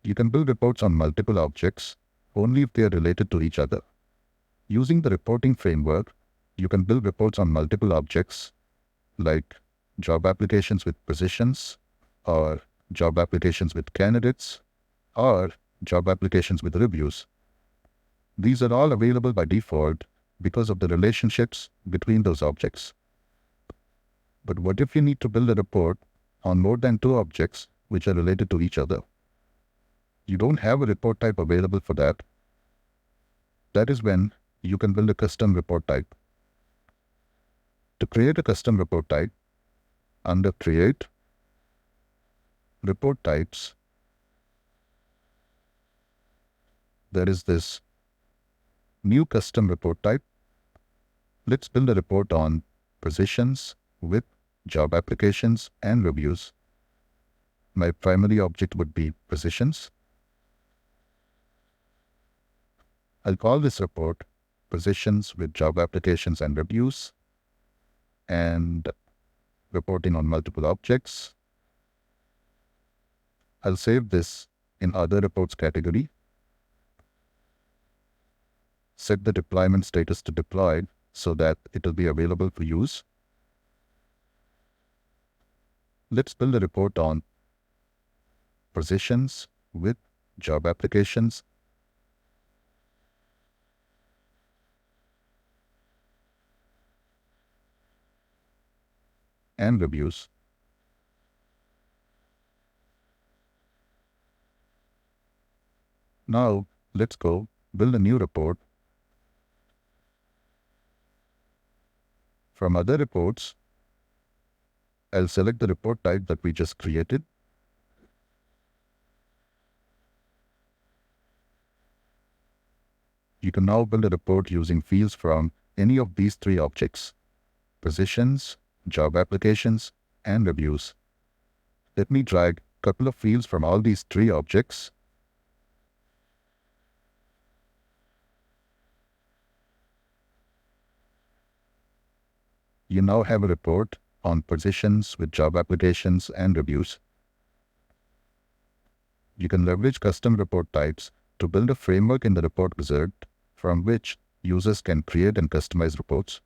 You can build reports on multiple objects only if they are related to each other. Using the reporting framework, you can build reports on multiple objects like job applications with positions, or job applications with candidates, or job applications with reviews. These are all available by default because of the relationships between those objects. But what if you need to build a report on more than two objects which are related to each other? You don't have a report type available for that. That is when you can build a custom report type. To create a custom report type, under Create, Report Types, there is this new custom report type. Let's build a report on positions with job applications and reviews. My primary object would be positions. I'll call this report Positions with Job Applications and Reviews, and reporting on multiple objects. I'll save this in Other Reports category. Set the deployment status to deployed so that it will be available for use. Let's build a report on positions with job applications and reviews. Now, let's go build a new report. From Other Reports, I'll select the report type that we just created. You can now build a report using fields from any of these three objects: positions, job applications, and reviews. Let me drag a couple of fields from all these three objects. You now have a report on positions with job applications and reviews. You can leverage custom report types to build a framework in the report wizard from which users can create and customize reports.